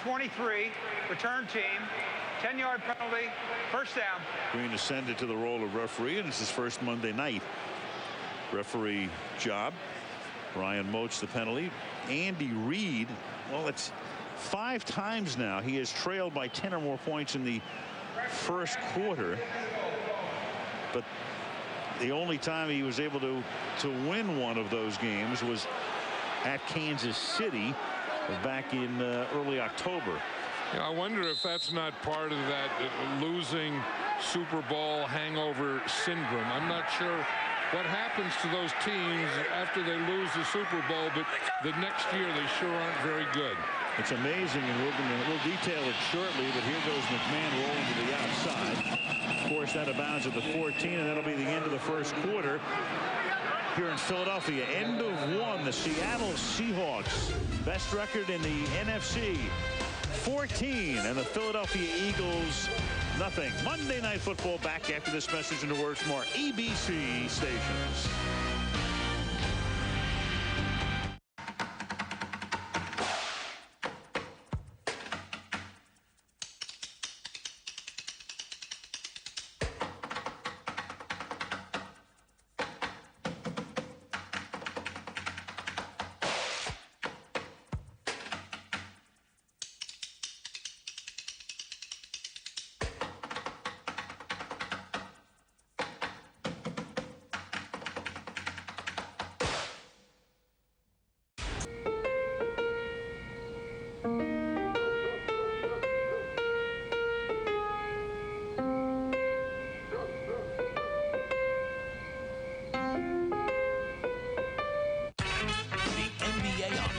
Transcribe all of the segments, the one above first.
23, return team, 10-yard penalty, first down. Green ascended to the role of referee, and it's his first Monday night referee job. Brian Moats the penalty. Andy Reid, well, it's 5 times now he has trailed by 10 or more points in the first quarter, but the only time he was able to win one of those games was at Kansas City back in early October. Yeah, I wonder if that's not part of that losing Super Bowl hangover syndrome. I'm not sure what happens to those teams after they lose the Super Bowl, but the next year they sure aren't very good. It's amazing, and we'll detail it shortly, but here goes McMahon rolling to the outside. Of course, that abounds at the 14, and that'll be the end of the first quarter here in Philadelphia. End of 1. The Seattle Seahawks, best record in the NFC, 14, and the Philadelphia Eagles, nothing. Monday Night Football back after this message and the words from our ABC stations.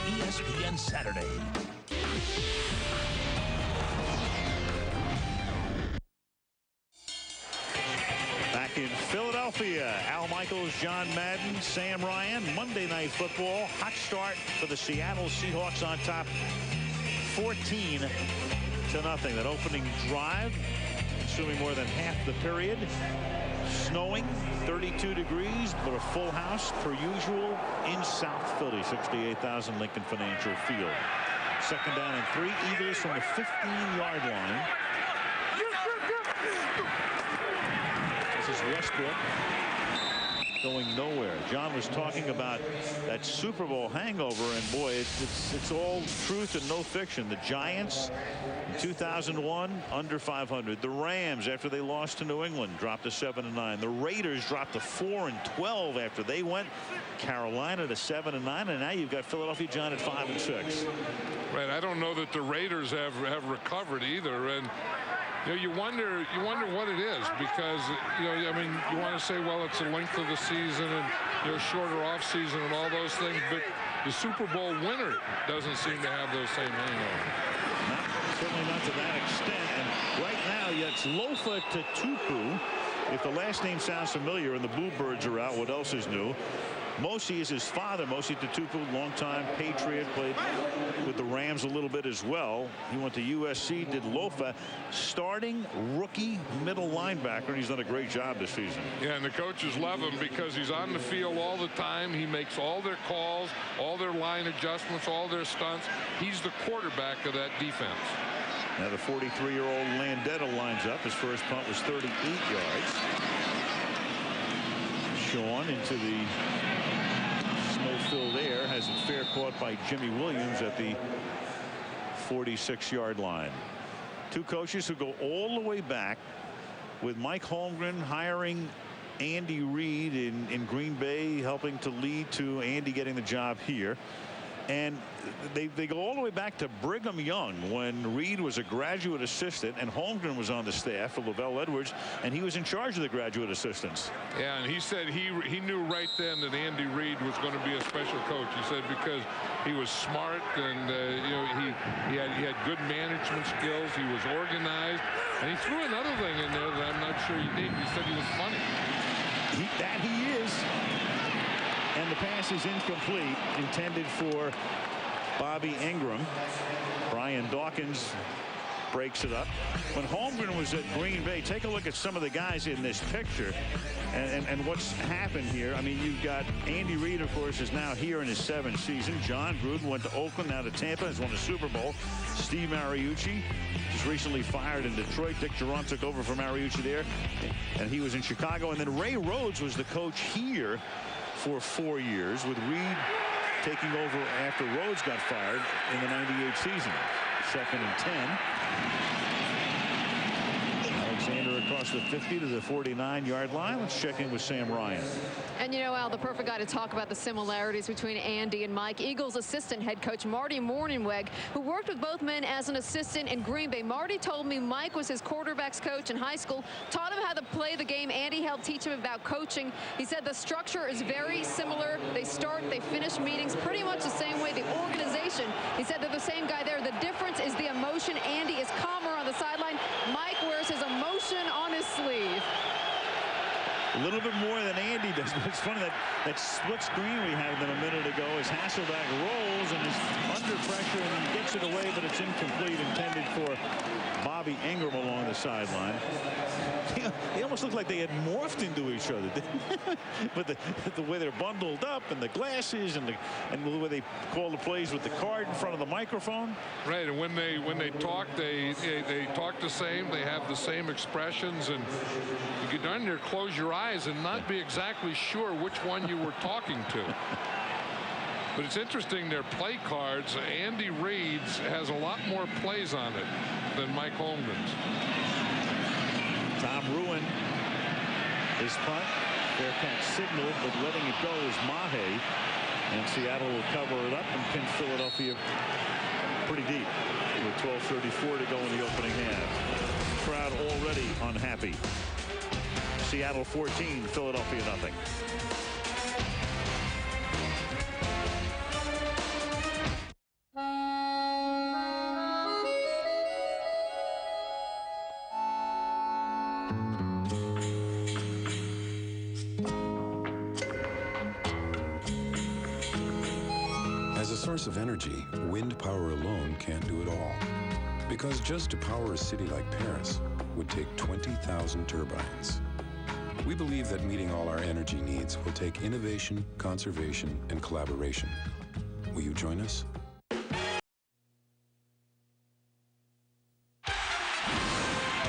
ESPN Saturday. Back in Philadelphia, Al Michaels, John Madden, Sam Ryan. Monday Night Football. Hot start for the Seattle Seahawks on top, 14-0. That opening drive, consuming more than half the period. Snowing, 32 degrees, but a full house per usual in South Philly, 68,000 Lincoln Financial Field. Second down and 3. Eagles from the 15-yard line. This is Westbrook going nowhere. John was talking about that Super Bowl hangover, and boy, it's all truth and no fiction. The Giants in 2001 under 500. The Rams, after they lost to New England, dropped to 7-9. The Raiders dropped to 4-12 after they went. Carolina to 7-9, and now you've got Philadelphia, John, at 5-6. Right. I don't know that the Raiders have recovered either, and you wonder what it is, because I mean, you want to say, well, it's the length of the season and shorter off season and all those things, but the Super Bowl winner doesn't seem to have those same hangovers. Certainly not to that extent. And right now, it's Lofa to Tupu. If the last name sounds familiar and the Bluebirds are out, what else is new? Mosi is his father. Mosi Tutupu, longtime Patriot, played with the Rams a little bit as well. He went to USC, did Lofa, starting rookie middle linebacker, and he's done a great job this season. Yeah, and the coaches love him because he's on the field all the time. He makes all their calls, all their line adjustments, all their stunts. He's the quarterback of that defense. Now the 43-year-old Landetta lines up. His first punt was 38 yards. Sean into the snow-filled air, has it fair caught by Jimmy Williams at the 46-yard line. Two coaches who go all the way back, with Mike Holmgren hiring Andy Reid in Green Bay, helping to lead to Andy getting the job here. And they go all the way back to Brigham Young, when Reid was a graduate assistant and Holmgren was on the staff of Lavelle Edwards, and he was in charge of the graduate assistants. Yeah, and he said he knew right then that Andy Reid was going to be a special coach. He said because he was smart, and he had good management skills. He was organized, and he threw another thing in there that I'm not sure he did. He said he was funny. That he is. And the pass is incomplete, intended for Bobby Ingram. Brian Dawkins breaks it up. When Holmgren was at Green Bay, take a look at some of the guys in this picture and what's happened here. I mean, you've got Andy Reid, of course, is now here in his 7th season. John Gruden went to Oakland, now to Tampa, has won a Super Bowl. Steve Mariucci just recently fired in Detroit. Dick Duran took over for Mariucci there, and he was in Chicago. And then Ray Rhodes was the coach here for 4 years, with Reid taking over after Rhodes got fired in the '98 season. 2nd and 10. Alexander across the 50 to the 49-yard line. Let's check in with Sam Ryan. And you know, Al, the perfect guy to talk about the similarities between Andy and Mike. Eagles assistant head coach Marty Mornhinweg, who worked with both men as an assistant in Green Bay. Marty told me Mike was his quarterback's coach in high school, taught him how to play the game. Andy helped teach him about coaching. He said the structure is very similar. They start, they finish meetings pretty much the same way. The organization, he said they're the same guy there. The difference is the emotion. Andy is calmer on the sideline. Mike wears his emotion on his sleeve. A little bit more than Andy does, but it's funny that split screen we had them a minute ago as Hasselbeck rolls and is under pressure and he gets it away, but it's incomplete, intended for Bobby Ingram along the sideline. They almost look like they had morphed into each other, but the way they're bundled up and the glasses and the way they call the plays with the card in front of the microphone. Right, and when they talk, they talk the same. They have the same expressions, and you could darn near close your eyes and not be exactly sure which one you were talking to. But it's interesting, their play cards, Andy Reid's has a lot more plays on it than Mike Holmgren's. Tom Ruin, his punt. Bearcats signaled, but letting it go is Mahe. And Seattle will cover it up and pin Philadelphia pretty deep with 12:34 to go in the opening half. Crowd already unhappy. Seattle 14, Philadelphia nothing. As a source of energy, wind power alone can't do it all. Because just to power a city like Paris would take 20,000 turbines. We believe that meeting all our energy needs will take innovation, conservation, and collaboration. Will you join us?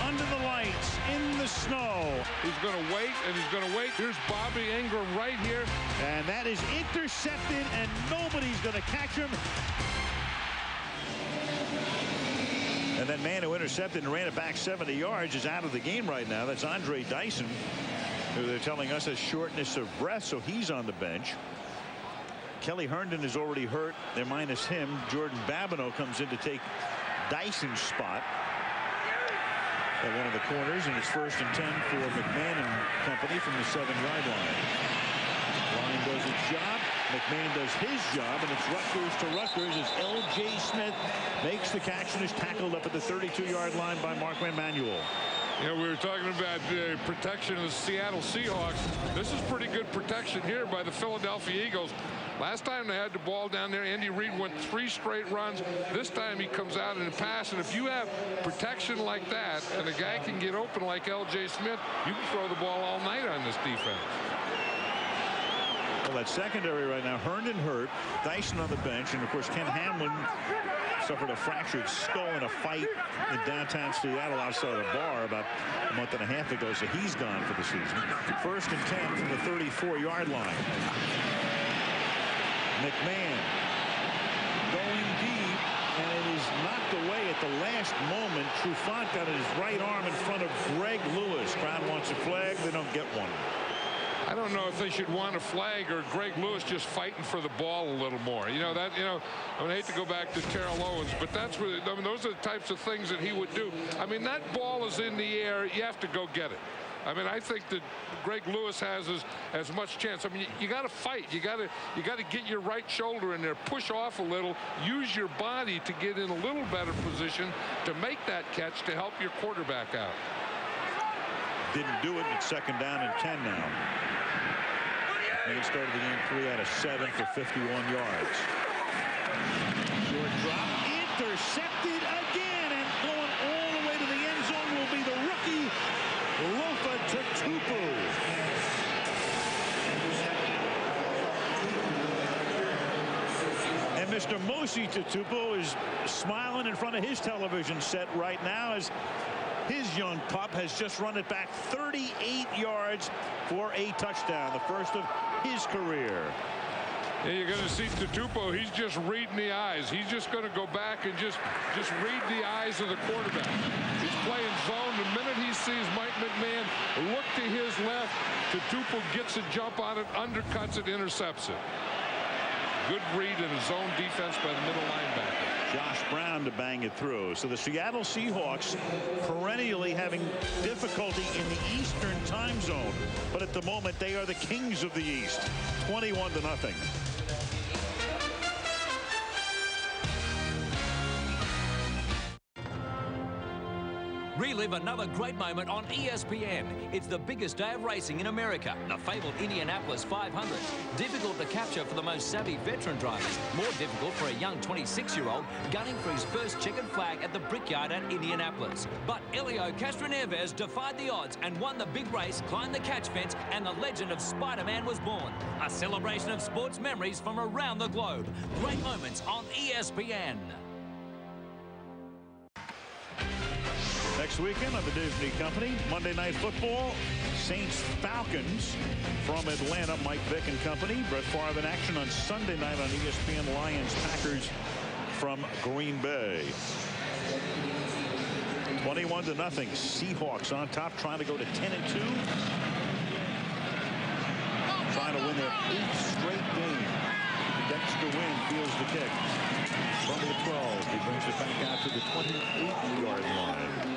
Under the lights, in the snow. He's going to wait, and he's going to wait. Here's Bobby Ingram right here. And that is intercepted, and nobody's going to catch him. And that man who intercepted and ran it back 70 yards is out of the game right now. That's Andre Dyson, who they're telling us has shortness of breath, so he's on the bench. Kelly Herndon is already hurt. They're minus him. Jordan Babineau comes in to take Dyson's spot at one of the corners, and it's 1st and 10 for McMahon and company from the 7-yard line. Line does its job. McMahon does his job, and it's Rutgers to Rutgers as L.J. Smith makes the catch and is tackled up at the 32-yard line by Mark Van Manuel. You know, we were talking about protection of the Seattle Seahawks. This is pretty good protection here by the Philadelphia Eagles. Last time they had the ball down there, Andy Reid went 3 straight runs. This time he comes out in a pass, and if you have protection like that and a guy can get open like L.J. Smith, you can throw the ball all night on this defense. Well, that secondary right now, Herndon hurt, Dyson on the bench, and of course Ken Hamlin suffered a fractured skull in a fight in downtown Seattle outside the bar about a month and a half ago, so he's gone for the season. 1st and 10 from the 34-yard line. McMahon going deep, and it is knocked away at the last moment. Trufant got his right arm in front of Greg Lewis. Crowd wants a flag. They don't get one. I don't know if they should want a flag or Greg Lewis just fighting for the ball a little more. You know, that, you know, I would hate to go back to Terrell Owens, but that's what, I mean, those are the types of things that he would do. I mean, that ball is in the air. You have to go get it. I mean, I think that Greg Lewis has as much chance. I mean, you got to fight. You got to get your right shoulder in there, push off a little, use your body to get in a little better position to make that catch to help your quarterback out. Didn't do it, and it's 2nd down and 10 now. They started the game 3 out of 7 for 51 yards. Short drop, intercepted again, and going all Mosi Tatupu is smiling in front of his television set right now as his young pup has just run it back 38 yards for a touchdown, the first of his career. Yeah, you're going to see Tatupu. He's just reading the eyes. He's just going to go back and just read the eyes of the quarterback. He's playing zone. The minute he sees Mike McMahon look to his left, Tatupu gets a jump on it, undercuts it, intercepts it. Good read in a zone defense by the middle linebacker. Josh Brown to bang it through. So the Seattle Seahawks perennially having difficulty in the Eastern time zone. But at the moment, they are the kings of the East. 21-0. Relive another great moment on ESPN. It's the biggest day of racing in America, the fabled Indianapolis 500. Difficult to capture for the most savvy veteran drivers, more difficult for a young 26-year-old gunning for his first checkered flag at the Brickyard at Indianapolis. But Elio Castroneves defied the odds and won the big race, climbed the catch fence, and the legend of Spider-Man was born. A celebration of sports memories from around the globe. Great moments on ESPN. Next weekend on the Disney Company, Monday Night Football, Saints-Falcons from Atlanta, Mike Vick and company. Brett Favre in action on Sunday night on ESPN, Lions-Packers from Green Bay. 21-0. Seahawks on top, trying to go to 10-2. Trying to win their 8th straight game. Dexter Wynn feels the kick. From the 12, he brings it back out to the 28-yard line.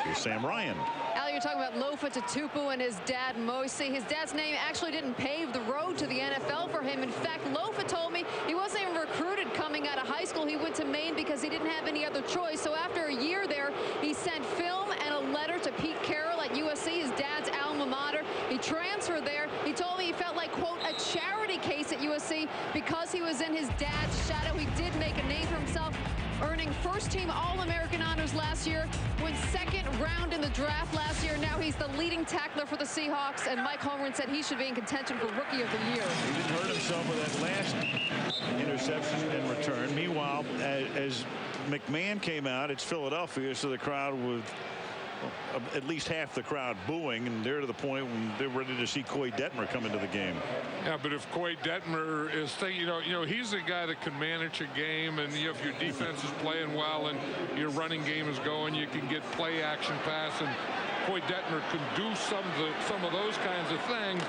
Here's Sam Ryan. Al, you're talking about Lofa Tatupu and his dad, Mosi. His dad's name actually didn't pave the road to the NFL for him. In fact, Lofa told me he wasn't even recruited coming out of high school. He went to Maine because he didn't have any other choice. So after a year there, he sent film and a letter to Pete Carroll at USC, his dad's alma mater. He transferred there. He told me he felt like, quote, a charity case at USC because he was in his dad's shadow. He did make a name for himself, earning first-team All-American honors last year, went second round in the draft last year. Now he's the leading tackler for the Seahawks, and Mike Holland said he should be in contention for Rookie of the Year. He didn't hurt himself with that last interception and return. Meanwhile, as McMahon came out, it's Philadelphia, so the crowd was at least half the crowd booing, and they're to the point when they're ready to see Coy Detmer come into the game. Yeah, but if Coy Detmer is thinking, you know, he's a guy that can manage a game, and if your defense is playing well and your running game is going, you can get play action pass, and Coy Detmer can do some of those kinds of things.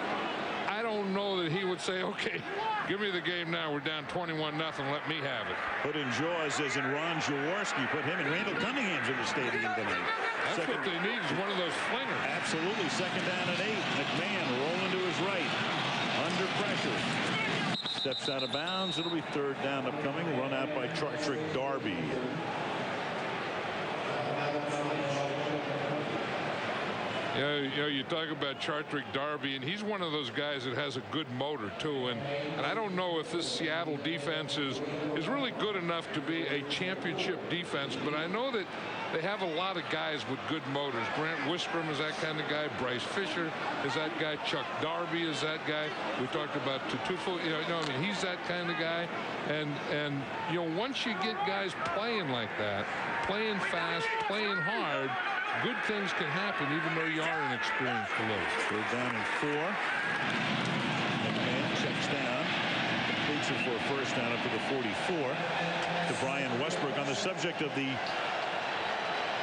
I don't know that he would say, okay, give me the game now. We're down 21-0. Let me have it. Put in Jaws as in Ron Jaworski. Put him and Randall Cunningham's in the stadium tonight. That's what they need, is one of those flingers. Absolutely. Second down and 8. McMahon rolling to his right. Under pressure. Steps out of bounds. It'll be third down upcoming. Run out by Chartrick Darby. Yeah, you know, you talk about Chartrick Darby, and he's one of those guys that has a good motor too. And I don't know if this Seattle defense is really good enough to be a championship defense, but I know that they have a lot of guys with good motors. Grant Wistrom is that kind of guy. Bryce Fisher is that guy. Chuck Darby is that guy. We talked about Tatupu. You know, I mean, he's that kind of guy. And you know, once you get guys playing like that, playing fast, playing hard, good things can happen, even though you are inexperienced a little. Third down and 4. McMahon checks down, completes it for a first down up to the 44 to Brian Westbrook. On the subject of the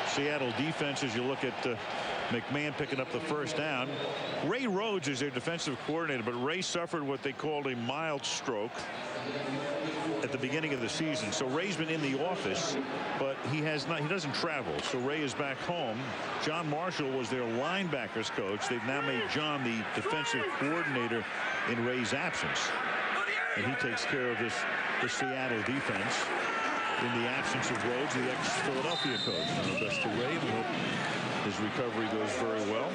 Seattle defense, as you look at McMahon picking up the first down, Ray Rhodes is their defensive coordinator, but Ray suffered what they called a mild stroke at the beginning of the season. So Ray's been in the office, but he doesn't travel. So Ray is back home. John Marshall was their linebackers coach. They've now made John the defensive coordinator in Ray's absence, and he takes care of the Seattle defense in the absence of Rhodes, the ex-Philadelphia coach. And the best to Ray, and we hope his recovery goes very well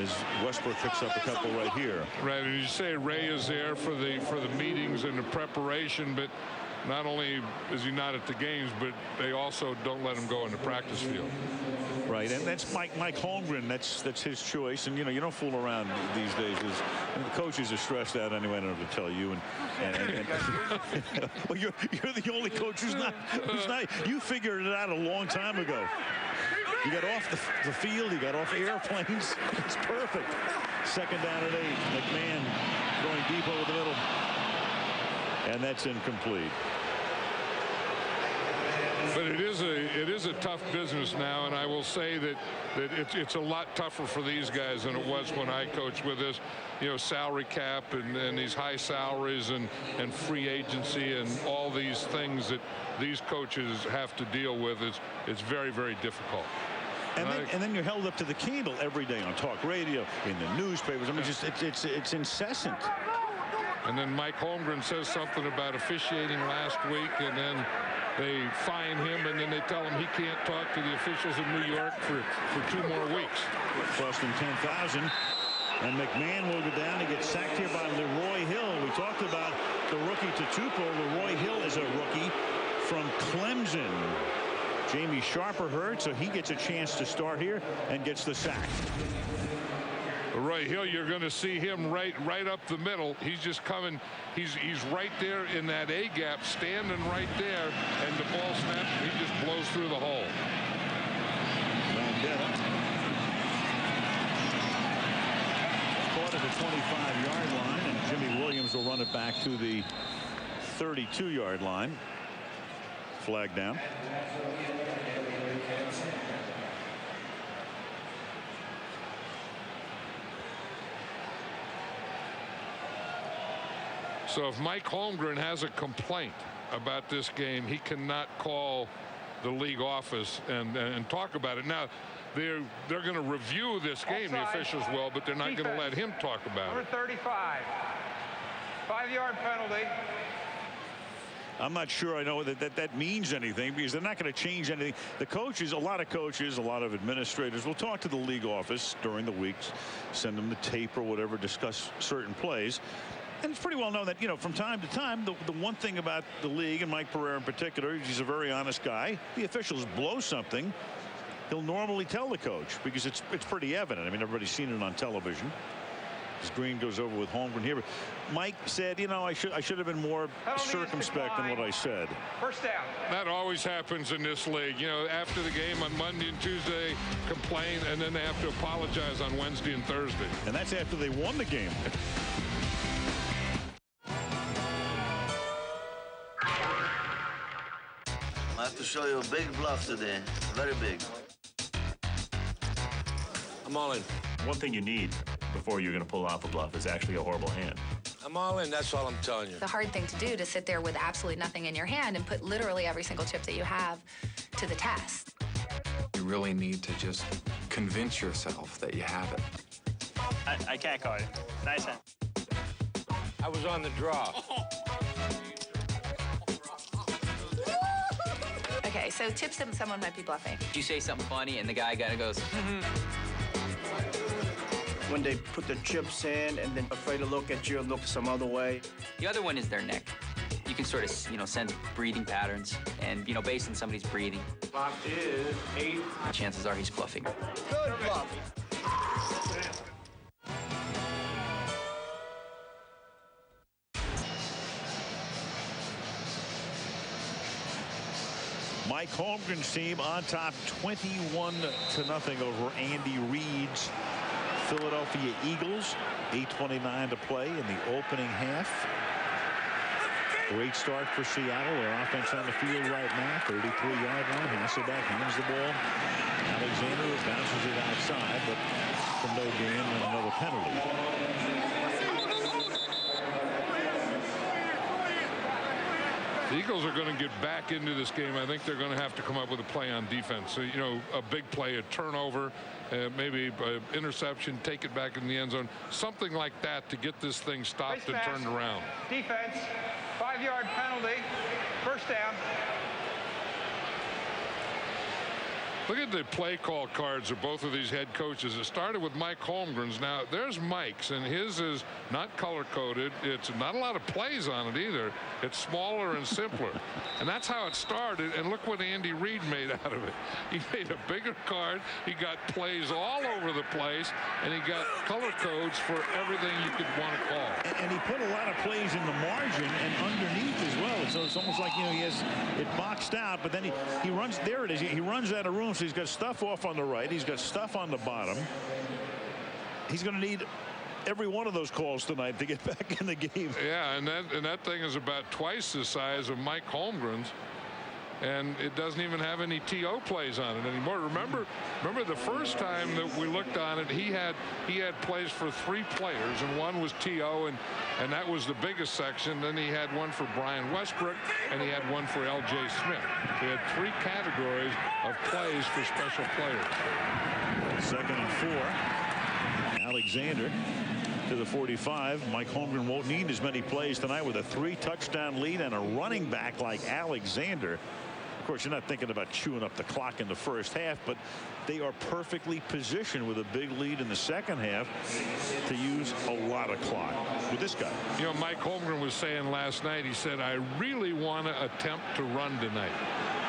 as Westbrook picks up a couple right here. Right, and you say Ray is there for the meetings and the preparation, but not only is he not at the games, but they also don't let him go in the practice field. Right, and that's Mike Holmgren. That's his choice, and you don't fool around these days. And the coaches are stressed out anyway. I don't have to tell you. And well, you're the only coach who's not. You figured it out a long time ago. You got off the field. You got off airplanes. It's perfect. Second down and 8. McMahon going deep over the middle, and that's incomplete. But it is a tough business now, and I will say that it's a lot tougher for these guys than it was when I coached with this, salary cap and these high salaries and free agency and all these things that these coaches have to deal with. It's very, very difficult. And then you're held up to the candle every day on talk radio, in the newspapers. I mean, it's incessant. And then Mike Holmgren says something about officiating last week, and then they fine him, and then they tell him he can't talk to the officials in New York for 2 more weeks. Cost him $10,000. And McMahon will go down. He gets sacked here by Leroy Hill. We talked about the rookie Tatupo. Leroy Hill is a rookie from Clemson. Jamie Sharper hurt, so he gets a chance to start here and gets the sack. Right, Hill, you're going to see him right up the middle. He's just coming. He's right there in that A gap, standing right there, and the ball snaps. And he just blows through the hole. Caught at the 25-yard line, and Jimmy Williams will run it back to the 32-yard line. Flag down. So if Mike Holmgren has a complaint about this game, he cannot call the league office and talk about it. Now, they're going to review this game, the officials will, but they're not going to let him talk about Number it. 35. 5-yard penalty. I'm not sure I know that means anything, because they're not going to change anything. The coaches, a lot of administrators will talk to the league office during the weeks, send them the tape or whatever, discuss certain plays. And it's pretty well known that, from time to time, the one thing about the league, and Mike Pereira in particular, he's a very honest guy. The officials blow something, he'll normally tell the coach, because it's pretty evident. I mean, everybody's seen it on television. As Green goes over with Holmgren here. But Mike said, I should have been more circumspect in what I said. First down. That always happens in this league. After the game on Monday and Tuesday, complain, and then they have to apologize on Wednesday and Thursday. And that's after they won the game. I have to show you a big bluff today. Very big. I'm all in. One thing you need before you're going to pull off a bluff is actually a horrible hand. I'm all in, that's all I'm telling you. The hard thing to do to sit there with absolutely nothing in your hand and put literally every single chip that you have to the test. You really need to just convince yourself that you have it. I can't call it. Nice hand. I was on the draw. Okay, so tips that someone might be bluffing. You say something funny and the guy kind of goes, When they put the chips in and then afraid to look at you and look some other way. The other one is their neck. You can sort of, sense breathing patterns and, based on somebody's breathing. Clock is 8. Chances are he's bluffing. Good bluff. Mike Holmgren's team on top 21-0 over Andy Reid's Philadelphia Eagles. 8:29 to play in the opening half. Great start for Seattle. Their offense on the field right now. 33-yard line. Hasselbeck hands the ball. Alexander bounces it outside, but from no gain and another penalty. The Eagles are going to get back into this game. I think they're going to have to come up with a play on defense. So, a big play, a turnover, maybe an interception, take it back in the end zone, something like that to get this thing stopped and turned around. Defense, 5-yard penalty, first down. Look at the play call cards of both of these head coaches. It started with Mike Holmgren's. Now, there's Mike's, and his is not color-coded. It's not a lot of plays on it either. It's smaller and simpler. And that's how it started, and look what Andy Reid made out of it. He made a bigger card. He got plays all over the place, and he got color codes for everything you could want to call. And he put a lot of plays in the margin and underneath as well. So it's almost like, you know, he has it boxed out, but then he runs, there it is. He runs out of room, so he's got stuff off on the right. He's got stuff on the bottom. He's going to need every one of those calls tonight to get back in the game. Yeah, and that thing is about twice the size of Mike Holmgren's. And it doesn't even have any TO plays on it anymore. Remember the first time that we looked on it, he had plays for 3 players, and one was TO, and that was the biggest section. Then he had one for Brian Westbrook, and he had one for LJ Smith. So he had 3 categories of plays for special players. 2nd and 4. Alexander to the 45. Mike Holmgren won't need as many plays tonight with a 3-touchdown lead and a running back like Alexander. Of course, you're not thinking about chewing up the clock in the first half, but they are perfectly positioned with a big lead in the second half to use a lot of clock with this guy. You know, Mike Holmgren was saying last night, he said, I really want to attempt to run tonight.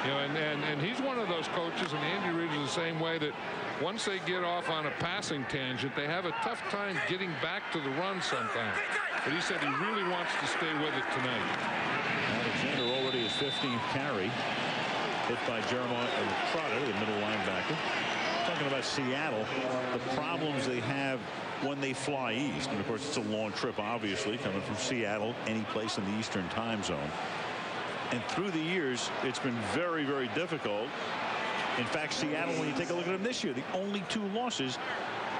You know, and he's one of those coaches, and Andy Reid is the same way, that once they get off on a passing tangent, they have a tough time getting back to the run sometimes. But he said he really wants to stay with it tonight. Alexander already his 15th carry. Hit by Jeremiah Trotter, the middle linebacker. Talking about Seattle, the problems they have when they fly east. And of course, it's a long trip, obviously, coming from Seattle, any place in the Eastern time zone. And through the years, it's been very, very difficult. In fact, Seattle, when you take a look at them this year, the only 2 losses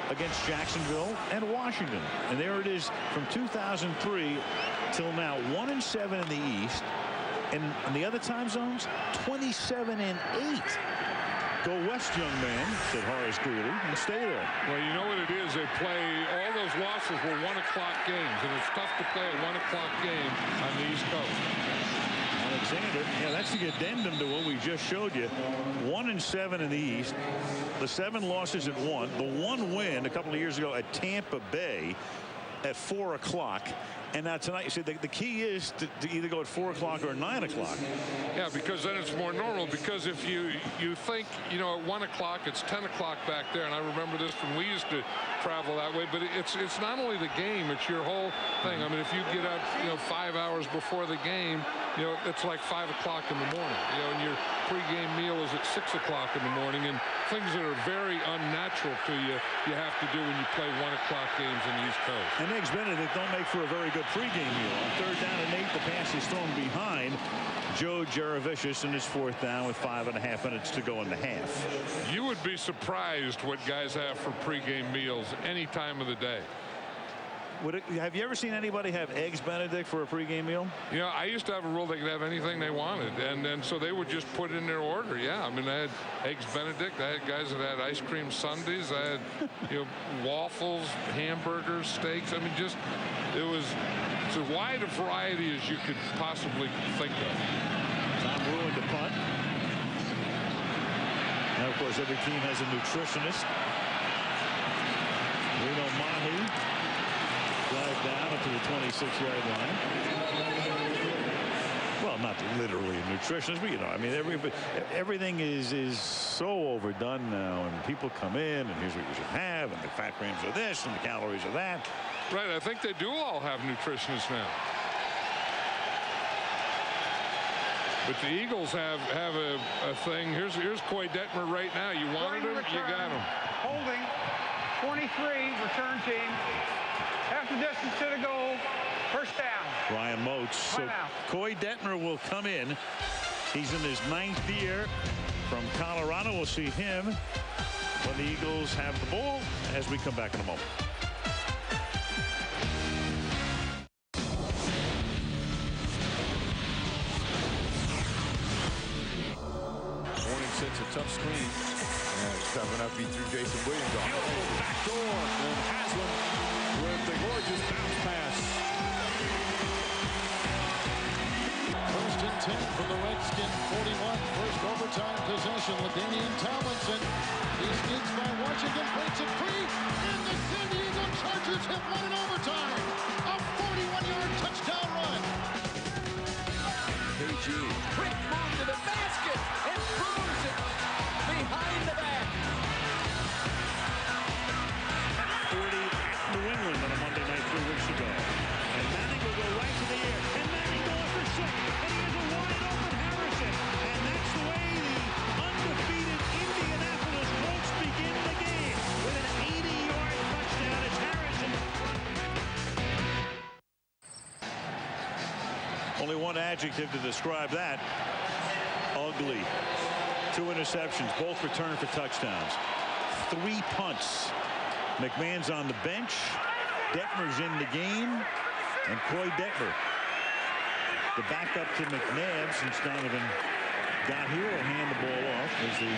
against Jacksonville and Washington. And there it is from 2003 till now, 1-7 in the East. And in the other time zones, 27-8. Go west, young man, said Horace Greeley, and stay there. Well, you know what it is? They play, all those losses were 1 o'clock games, and it's tough to play a 1 o'clock game on the East Coast. Alexander, yeah, that's the addendum to what we just showed you. 1-7 in the East. The 7 losses at 1. The 1 win a couple of years ago at Tampa Bay at 4 o'clock. And now tonight, you see, the key is to either go at 4 o'clock or 9 o'clock. Yeah, because then it's more normal. Because if you think, you know, at 1 o'clock, it's 10 o'clock back there. And I remember this when we used to travel that way. But it's not only the game, it's your whole thing. I mean, if you get up, you know, 5 hours before the game, you know, it's like 5 o'clock in the morning. You know, and your pregame meal is at 6 o'clock in the morning. And things that are very unnatural to you, you have to do when you play 1 o'clock games in the East Coast. And Eggs Benedict don't make for a very good pregame meal. On 3rd down and 8, the pass is thrown behind Joe Jaravicius in his 4th down with 5.5 minutes to go in the half. You would be surprised what guys have for pregame meals any time of the day. Have you ever seen anybody have Eggs Benedict for a pregame meal? You know, I used to have a rule they could have anything they wanted, and so they would just put in their order. Yeah, I mean, I had Eggs Benedict. I had guys that had ice cream sundaes. I had, you know, waffles, hamburgers, steaks. I mean, just it's as wide a variety as you could possibly think of. Tom Ruin to punt. Now, of course, every team has a nutritionist. Reno Mahi. Drive down up to the 26-yard line. Well, not literally a nutritionist, but, you know, I mean, everything is so overdone now, and people come in, and here's what you should have, and the fat grams are this, and the calories are that. Right, I think they do all have nutritionists now. But the Eagles have a thing. Here's Coy Detmer right now. You wanted him, you got him. Holding, 23, return team. Half the distance to the goal. 1st down. Ryan Moats. So Coy Detmer will come in. He's in his 9th year from Colorado. We'll see him when the Eagles have the ball as we come back in a moment. Horning sets a tough screen. And coming up, he threw Jason Williams off. Beautiful backdoor. And Haslam with the gorgeous bounce pass. 1st and 10 from the Redskin 41. First overtime possession. LaDainian Tomlinson. He sneaks by Washington, breaks it free, and the San Diego Chargers have won in overtime. A 41-yard touchdown run. PHE. Quick move to the basket and throws it behind the back. 40 at New England on a Monday night 3 weeks ago. And Manning will go right to the air. And Manning going for 6. And he has a wide open Harrison. And that's the way the undefeated Indianapolis Colts begin the game. With an 80-yard touchdown. It's Harrison. Only one adjective to describe that. Ugly. 2 interceptions, both returned for touchdowns. 3 punts. McMahon's on the bench. Detmer's in the game. And Coy Detmer, the backup to McNabb, since Donovan got here, will hand the ball off as they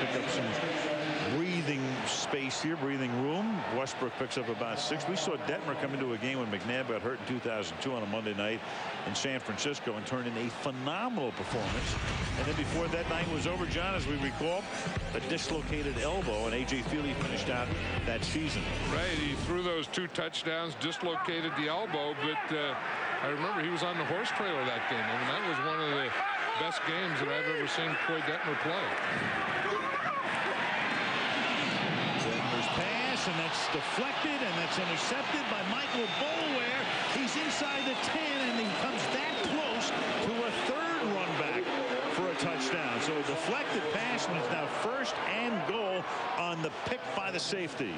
pick up some breathing space here, breathing room. Westbrook picks up about 6. We saw Detmer come into a game when McNabb got hurt in 2002 on a Monday night in San Francisco and turned in a phenomenal performance. And then before that night was over, John, as we recall, a dislocated elbow, and A.J. Feely finished out that season. Right, he threw those 2 touchdowns, dislocated the elbow, but I remember he was on the horse trailer that game. I mean, that was one of the best games that I've ever seen Coy Detmer play. Detmer's pass, and that's deflected, and that's intercepted by Michael Boulware. He's inside the 10, and he comes that close to a 3rd run back for a touchdown. So a deflected pass, and it's now 1st and goal on the pick by the safety.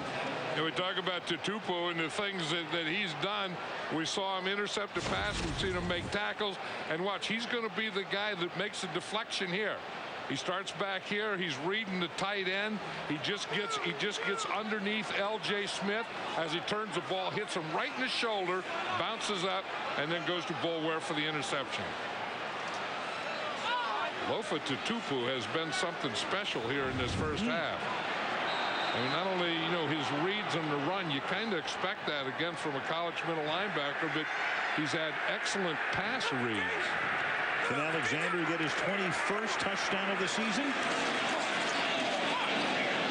And we talk about Tutupu and the things that he's done. We saw him intercept a pass. We've seen him make tackles. And watch, he's going to be the guy that makes the deflection here. He starts back here. He's reading the tight end. He just gets underneath L.J. Smith as he turns the ball, hits him right in the shoulder, bounces up, and then goes to Boulware for the interception. Lofa Tutupu has been something special here in this first half. I mean, not only, you know, his reads on the run, you kind of expect that again from a college middle linebacker, but he's had excellent pass reads. Can Alexander get his 21st touchdown of the season?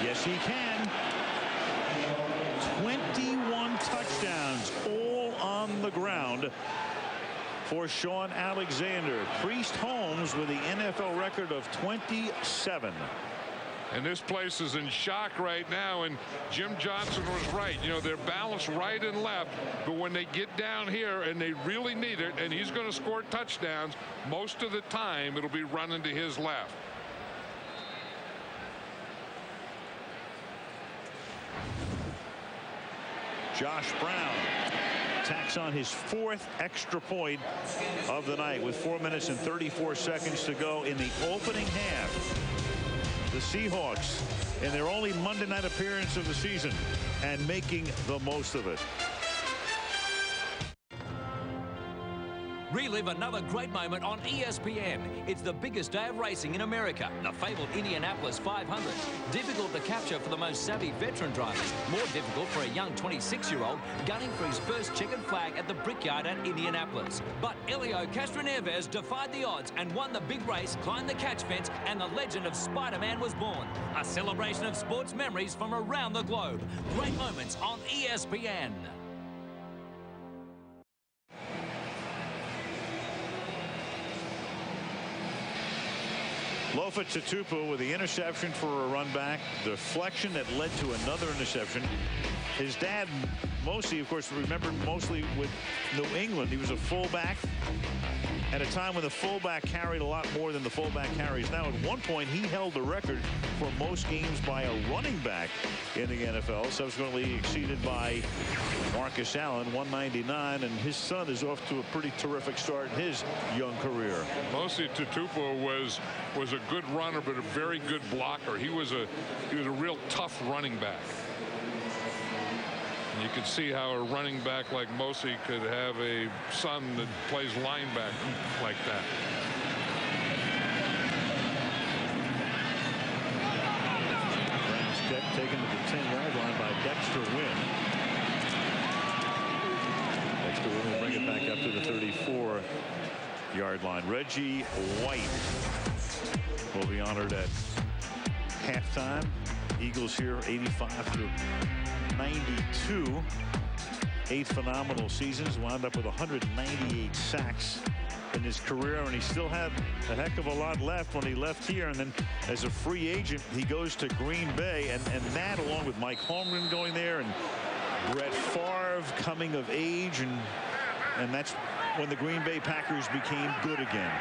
Yes, he can. 21 touchdowns, all on the ground for Sean Alexander. Priest Holmes with the NFL record of 27. And this place is in shock right now, and Jim Johnson was right. You know, they're balanced right and left, but when they get down here and they really need it, and he's going to score touchdowns, most of the time it'll be running to his left. Josh Brown tacks on his 4th extra point of the night with 4 minutes and 34 seconds to go in the opening half. The Seahawks in their only Monday night appearance of the season and making the most of it. Relive another great moment on ESPN. It's the biggest day of racing in America, the fabled Indianapolis 500. Difficult to capture for the most savvy veteran drivers. More difficult for a young 26-year-old gunning for his first checkered flag at the Brickyard at Indianapolis. But Elio Castroneves defied the odds and won the big race, climbed the catch fence, and the legend of Spider-Man was born. A celebration of sports memories from around the globe. Great moments on ESPN. Lofa Tutupu with the interception for a run back. Deflection that led to another interception. His dad, mostly, of course, remembered mostly with New England. He was a fullback at a time when the fullback carried a lot more than the fullback carries now. At one point, he held the record for most games by a running back in the NFL, subsequently exceeded by Marcus Allen, 199, and his son is off to a pretty terrific start in his young career. Mostly Tutupu was a good runner, but a very good blocker. He was a real tough running back. And you can see how a running back like Moseeeee could have a son that plays linebacker like that. Brown's kick taken to the 10-yard line by Dexter Wynn. Dexter Wynn will bring it back up to the 34. yard line. Reggie White will be honored at halftime. Eagles here 85-92. 8 phenomenal seasons, wound up with 198 sacks in his career, and he still had a heck of a lot left when he left here. And then as a free agent, he goes to Green Bay, and that, along with Mike Holland going there and Brett Favre coming of age, and that's when the Green Bay Packers became good again.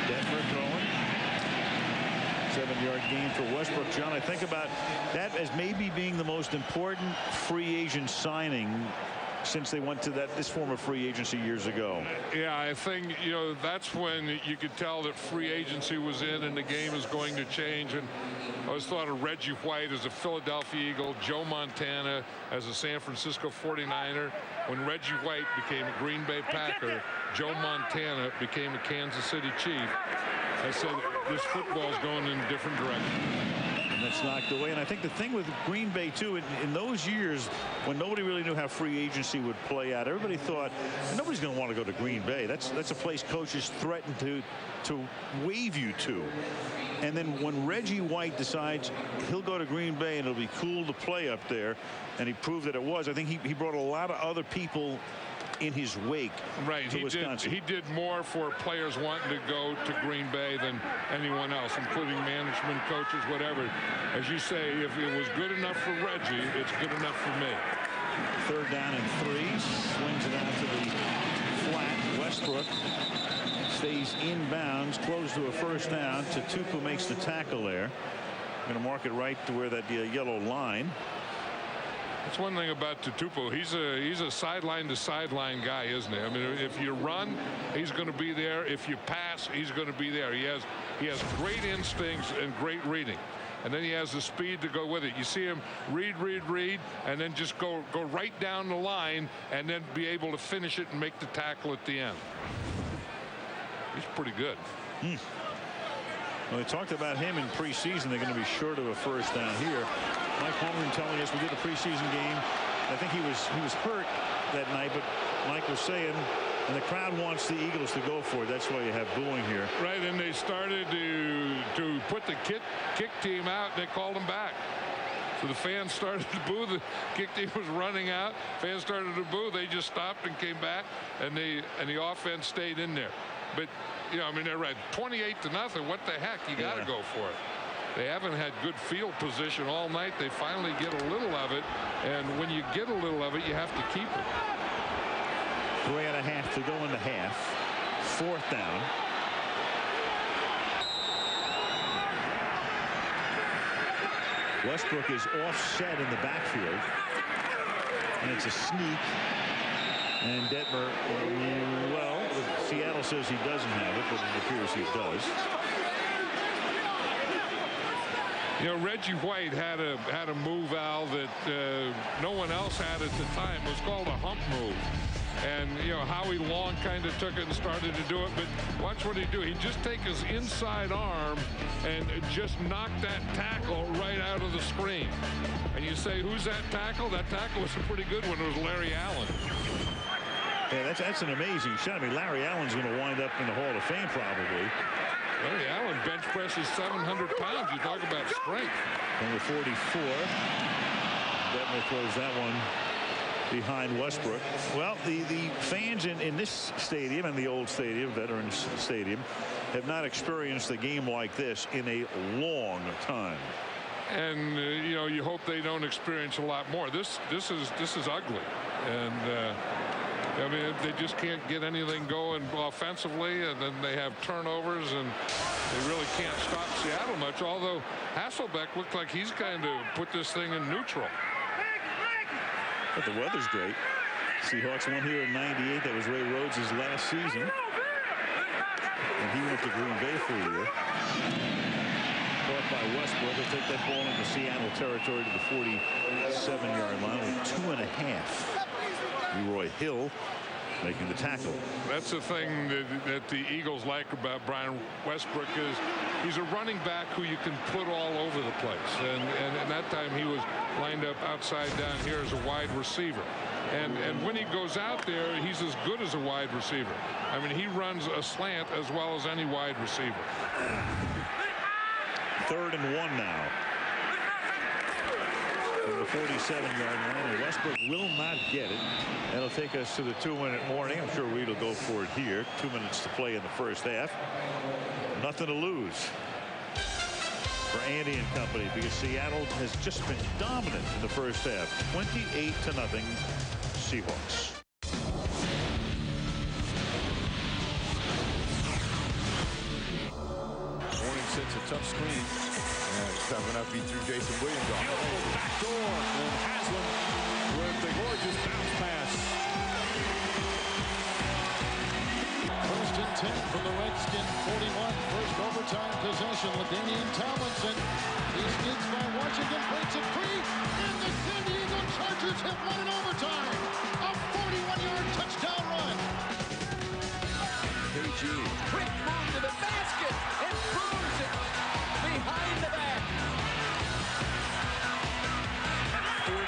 Denver throwing. 7-yard gain for Westbrook. John, I think about that as maybe being the most important free agent signing since they went to this form of free agency years ago. Yeah, I think, you know, that's when you could tell that free agency was in and the game is going to change. And I always thought of Reggie White as a Philadelphia Eagle, Joe Montana as a San Francisco 49er. When Reggie White became a Green Bay Packer, Joe Montana became a Kansas City Chief. I said this football is going in a different direction. And that's knocked away. And I think the thing with Green Bay, too, in those years when nobody really knew how free agency would play out, everybody thought nobody's going to want to go to Green Bay. That's a place coaches threaten to waive you to. And then when Reggie White decides he'll go to Green Bay and it'll be cool to play up there, and he proved that it was, I think he brought a lot of other people in his wake. Right, to Wisconsin. He did more for players wanting to go to Green Bay than anyone else, including management, coaches, whatever. As you say, if it was good enough for Reggie, it's good enough for me. 3rd down and 3. Swings it out to the flat. Westbrook stays inbounds, close to a 1st down. Tutupu makes the tackle there. Going to mark it right to where that yellow line. That's one thing about Tutupu. He's a sideline to sideline guy, isn't he? I mean, if you run, he's going to be there. If you pass, he's going to be there. He has great instincts and great reading. And then he has the speed to go with it. You see him read, and then just go right down the line and then be able to finish it and make the tackle at the end. He's pretty good. Well, they talked about him in preseason. They're going to be short of a 1st down here. Mike Holland telling us we did a preseason game. I think he was hurt that night, but Mike was saying, and the crowd wants the Eagles to go for it. That's why you have booing here. Right, and they started to put the kick team out, and they called them back. So the fans started to boo. The kick team was running out. Fans started to boo. They just stopped and came back, and the offense stayed in there. But, you know, I mean, they're at 28-0. What the heck? You got to go for it. They haven't had good field position all night. They finally get a little of it, and when you get a little of it, you have to keep it. 3.5 to go in the half. 4th down. Westbrook is offset in the backfield, and it's a sneak. And Detmer, well, Seattle says he doesn't have it, but it appears he does. You know, Reggie White had a move, Al, that no one else had at the time. It was called a hump move. And, you know, Howie Long kind of took it and started to do it. But watch what he'd do. He'd just take his inside arm and just knock that tackle right out of the screen. And you say, who's that tackle? That tackle was a pretty good one. It was Larry Allen. Yeah, that's an amazing shot. I mean, Larry Allen's going to wind up in the Hall of Fame probably. Larry Allen bench presses 700 pounds. You talk about strength. Number 44. Detmer throws that one behind Westbrook. Well, the fans in this stadium and the old stadium, Veterans Stadium, have not experienced a game like this in a long time. And you know, you hope they don't experience a lot more. This is ugly, and I mean, they just can't get anything going offensively, and then they have turnovers, and they really can't stop Seattle much. Although Hasselbeck looked like he's kind of put this thing in neutral. But the weather's great. Seahawks won here in '98. That was Ray Rhodes' last season. And he went to Green Bay for a year. Caught by Westbrook. They'll take that ball into Seattle territory to the 47-yard line with 2.5. Leroy Hill making the tackle. That's the thing that the Eagles like about Brian Westbrook is he's a running back who you can put all over the place. And that time he was lined up outside down here as a wide receiver. And when he goes out there, he's as good as a wide receiver. I mean, he runs a slant as well as any wide receiver. 3rd and 1 now. From the 47-yard line, and Westbrook will not get it. That'll take us to the 2-minute warning. I'm sure Reed will go for it here. 2 minutes to play in the first half. Nothing to lose for Andy and company, because Seattle has just been dominant in the first half. 28-0 Seahawks. Warning sets a tough screen. Tough enough, he threw Jason Williams off. Beautiful backdoor, and Haslam with the gorgeous bounce pass. 1st and 10 from the Redskin 41. First overtime possession. LaDainian Tomlinson. He skids by Washington, breaks it free, and the San Diego Chargers have won in overtime. A 41-yard touchdown run. PHE. Quick move to the basket and throws it behind the back. 40 at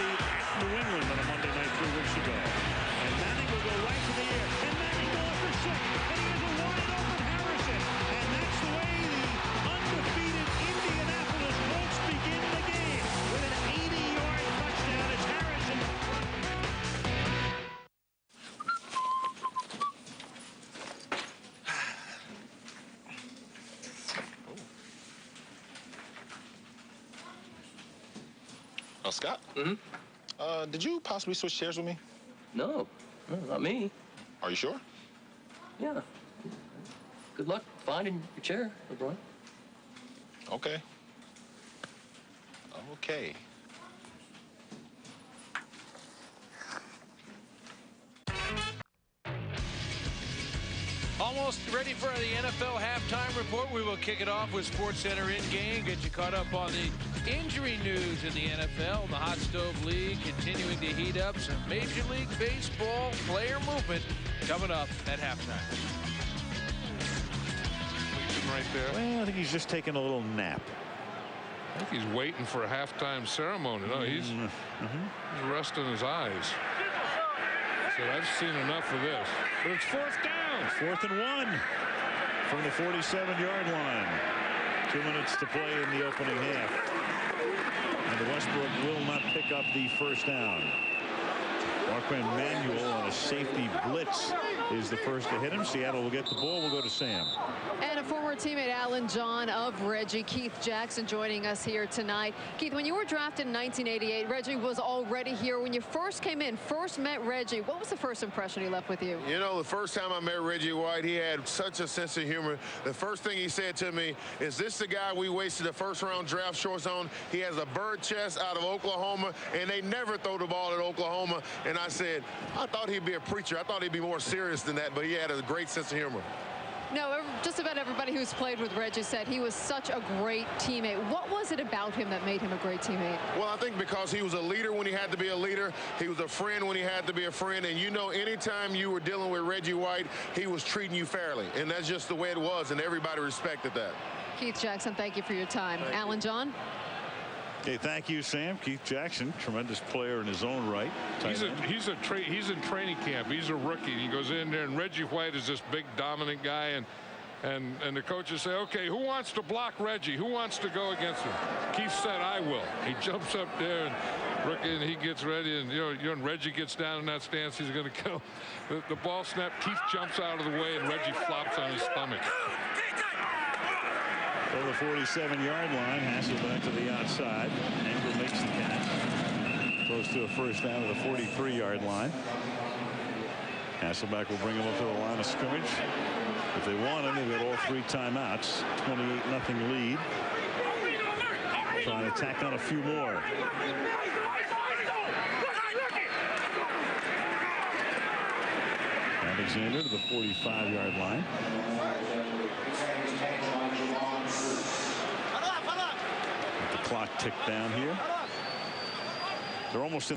New England on a Monday night 3 weeks ago. And Manning will go right to the air. And Manning goes for 6. And he has a wide open Harrison. And that's the way the undefeated Indianapolis Colts begin the game. With an 80-yard touchdown. It's Harrison. Scott? Did you possibly switch chairs with me? No, not me. Are you sure? Yeah. Good luck finding your chair, LeBron. Okay. Okay. Almost ready for the NFL halftime report. We will kick it off with SportsCenter in-game. Get you caught up on the injury news in the NFL. The Hot Stove League continuing to heat up. Some Major League Baseball player movement coming up at halftime. Right there. Well, I think he's just taking a little nap. I think he's waiting for a halftime ceremony. No, he's resting his eyes. So I've seen enough of this. But it's 4th down. 4th and 1 from the 47-yard line. 2 minutes to play in the opening half. And the Westbrook will not pick up the first down. Marquand Manuel on a safety blitz is the first to hit him. Seattle will get the ball. We'll go to Sam. And a former teammate, Alan John of Reggie, Keith Jackson, joining us here tonight. Keith, when you were drafted in 1988, Reggie was already here. When you first came in, first met Reggie, what was the first impression he left with you? You know, the first time I met Reggie White, he had such a sense of humor. The first thing he said to me, is this the guy we wasted the first-round draft choice on? He has a bird chest out of Oklahoma, and they never throw the ball at Oklahoma. And I said, I thought he'd be a preacher. I thought he'd be more serious than that, but he had a great sense of humor. No, just about everybody who's played with Reggie said he was such a great teammate. What was it about him that made him a great teammate? Well, I think because he was a leader when he had to be a leader. He was a friend when he had to be a friend. And, you know, anytime you were dealing with Reggie White, he was treating you fairly. And that's just the way it was, and everybody respected that. Keith Jackson, thank you for your time. Alan John? Okay, thank you, Sam. Keith Jackson, tremendous player in his own right. He's in training camp. He's a rookie. He goes in there, and Reggie White is this big, dominant guy, and the coaches say, okay, who wants to block Reggie? Who wants to go against him? Keith said, I will. He jumps up there, and rookie, and he gets ready, and you know, and Reggie gets down in that stance. He's going to go. The ball snap. Keith jumps out of the way, and Reggie flops on his stomach. From the 47-yard line, Hasselbeck to the outside. Engel makes the catch. Close to a first down to the 43-yard line. Hasselbeck will bring him up to the line of scrimmage. If they want him, they've got all 3 timeouts. 28-0 lead. Trying to tack on a few more. Alexander to the 45-yard line. Let the clock tick down here. They're almost in